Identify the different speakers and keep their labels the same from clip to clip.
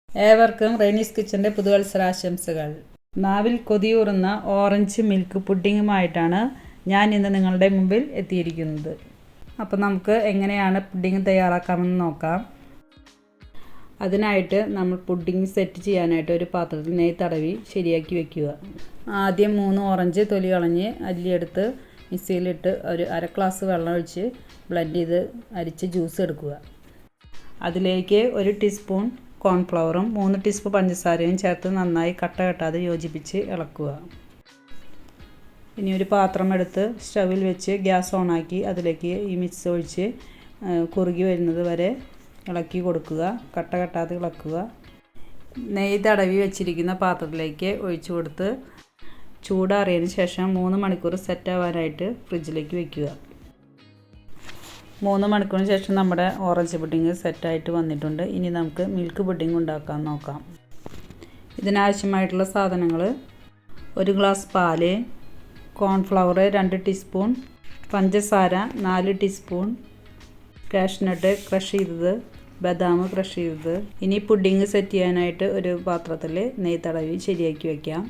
Speaker 1: ഏവർക്കും റെനീസ് കിച്ചൻ്റെ പുതുവത്സരാശംസകൾ. നാവിൽ കൊതിയൂറുന്ന ഓറഞ്ച് മിൽക്ക് പുഡിങ്ങുമായിട്ടാണ് ഞാൻ ഇന്ന് നിങ്ങളുടെ മുമ്പിൽ എത്തിയിരിക്കുന്നത്. അപ്പോൾ നമുക്ക് എങ്ങനെയാണ് പുഡിങ് തയ്യാറാക്കാമെന്ന് നോക്കാം. അതിനായിട്ട് നമ്മൾ പുഡിങ് സെറ്റ് ചെയ്യാനായിട്ട് ഒരു പാത്രത്തിൽ നെയ്യ് തടവി ശരിയാക്കി വെക്കുക. ആദ്യം 3 ഓറഞ്ച് തൊലി കളഞ്ഞ് അല്ലിയെടുത്ത് മിക്സിയിലിട്ട് ഒരു അര ഗ്ലാസ് വെള്ളം ഒഴിച്ച് ബ്ലെൻഡ് ചെയ്ത് അരിച്ച് ജ്യൂസ് എടുക്കുക. അതിലേക്ക് 1 ടീസ്പൂൺ കോൺഫ്ലവറും 3 ടീസ്പൂൺ പഞ്ചസാരയും ചേർത്ത് നന്നായി കട്ട കെട്ടാതെ യോജിപ്പിച്ച് ഇളക്കുക. ഇനി ഒരു പാത്രം എടുത്ത് സ്റ്റവിൽ വെച്ച് ഗ്യാസ് ഓണാക്കി അതിലേക്ക് ഈ മിക്സ് ഒഴിച്ച് കുറുകി വരുന്നത് വരെ ഇളക്കി കൊടുക്കുക. കട്ട കെട്ടാതെ ഇളക്കുക. നെയ്യ് തടവി വെച്ചിരിക്കുന്ന പാത്രത്തിലേക്ക് ഒഴിച്ചു കൊടുത്ത് ചൂടാറിയതിന് ശേഷം 3 മണിക്കൂർ സെറ്റ് ആവാനായിട്ട് ഫ്രിഡ്ജിലേക്ക് വയ്ക്കുക. 3 മണിക്കൂറിന് ശേഷം നമ്മുടെ ഓറഞ്ച് പുഡിങ് സെറ്റായിട്ട് വന്നിട്ടുണ്ട്. ഇനി നമുക്ക് മിൽക്ക് പുഡിങ് ഉണ്ടാക്കാൻ നോക്കാം. ഇതിനാവശ്യമായിട്ടുള്ള സാധനങ്ങൾ: 1 ഗ്ലാസ് പാല്, കോൺഫ്ലവർ 2 ടീസ്പൂൺ, പഞ്ചസാര 4 ടീസ്പൂൺ, കാഷ്നട്ട് ക്രഷ് ചെയ്തത്, ബദാം ക്രഷ് ചെയ്തത്. ഇനി പുഡിങ് സെറ്റ് ചെയ്യാനായിട്ട് ഒരു പാത്രത്തിൽ നെയ്യ് തടവി ശരിയാക്കി വയ്ക്കാം.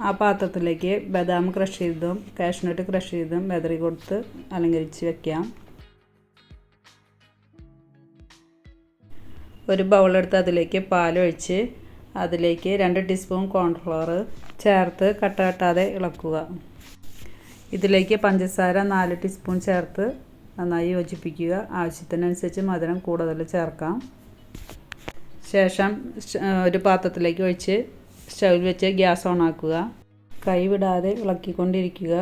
Speaker 1: ആ പാത്രത്തിലേക്ക് ബദാം ക്രഷ് ചെയ്തതും കാഷ്നട്ട് ക്രഷ് ചെയ്തതും വെതറി കൊടുത്ത് അലങ്കരിച്ച് വയ്ക്കാം. ഒരു ബൗളെടുത്ത് അതിലേക്ക് പാലൊഴിച്ച് അതിലേക്ക് 2 ടീസ്പൂൺ കോൺഫ്ലവർ ചേർത്ത് കട്ട കെട്ടാതെ ഇളക്കുക. ഇതിലേക്ക് പഞ്ചസാര 4 ടീസ്പൂൺ ചേർത്ത് നന്നായി യോജിപ്പിക്കുക. ആവശ്യത്തിനനുസരിച്ച് മധുരം കൂടുതൽ ചേർക്കാം. ശേഷം ഒരു പാത്രത്തിലേക്ക് ഒഴിച്ച് സ്റ്റൗവിൽ വെച്ച് ഗ്യാസ് ഓണാക്കുക. കൈവിടാതെ ഇളക്കിക്കൊണ്ടിരിക്കുക.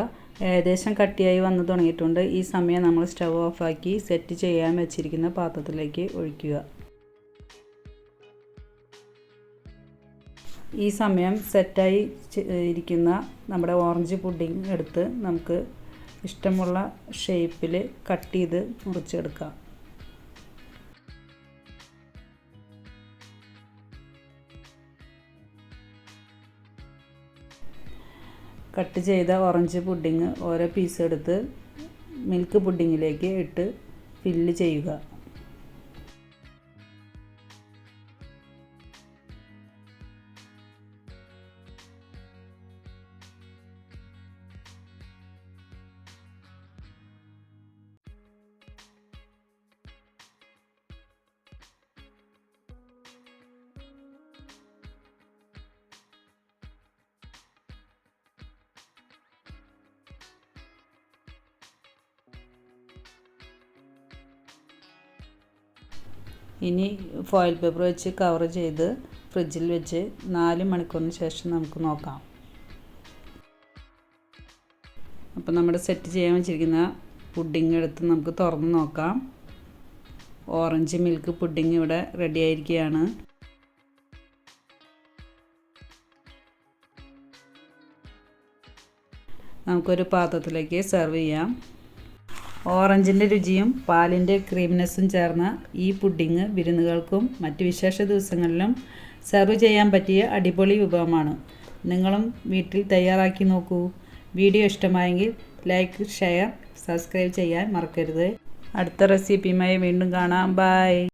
Speaker 1: ഏകദേശം കട്ടിയായി വന്ന് തുടങ്ങിയിട്ടുണ്ട്. ഈ സമയം നമ്മൾ സ്റ്റവ് ഓഫാക്കി സെറ്റ് ചെയ്യാൻ വെച്ചിരിക്കുന്ന പാത്രത്തിലേക്ക് ഒഴിക്കുക. ഈ സമയം സെറ്റായി ഇരിക്കുന്ന നമ്മുടെ ഓറഞ്ച് പുഡിങ് എടുത്ത് നമുക്ക് ഇഷ്ടമുള്ള ഷേപ്പിൽ കട്ട് ചെയ്ത് മുറിച്ചെടുക്കാം. കട്ട് ചെയ്ത ഓറഞ്ച് പുഡിങ് ഓരോ പീസ് എടുത്ത് മിൽക്ക് പുഡിങ്ങിലേക്ക് ഇട്ട് ഫില്ല് ചെയ്യുക. ഇനി ഫോയിൽ പേപ്പർ വെച്ച് കവർ ചെയ്ത് ഫ്രിഡ്ജിൽ വെച്ച് 4 മണിക്കൂറിന് ശേഷം നമുക്ക് നോക്കാം. അപ്പോൾ നമ്മുടെ സെറ്റ് ചെയ്യാൻ വെച്ചിരിക്കുന്ന പുഡിങ് എടുത്ത് നമുക്ക് തുറന്ന് നോക്കാം. ഓറഞ്ച് മിൽക്ക് പുഡിങ് ഇവിടെ റെഡി ആയിരിക്കുകയാണ്. നമുക്കൊരു പാത്രത്തിലേക്ക് സെർവ് ചെയ്യാം. ഓറഞ്ചിൻ്റെ രുചിയും പാലിൻ്റെ ക്രീമിനെസ്സും ചേർന്ന ഈ പുഡിങ് വിരുന്നുകൾക്കും മറ്റ് വിശേഷ ദിവസങ്ങളിലും സെർവ് ചെയ്യാൻ പറ്റിയ അടിപൊളി വിഭവമാണ്. നിങ്ങളും വീട്ടിൽ തയ്യാറാക്കി നോക്കൂ. വീഡിയോ ഇഷ്ടമായെങ്കിൽ ലൈക്ക്, ഷെയർ, സബ്സ്ക്രൈബ് ചെയ്യാൻ മറക്കരുത്. അടുത്ത റെസിപ്പിയുമായി വീണ്ടും കാണാം. ബൈ.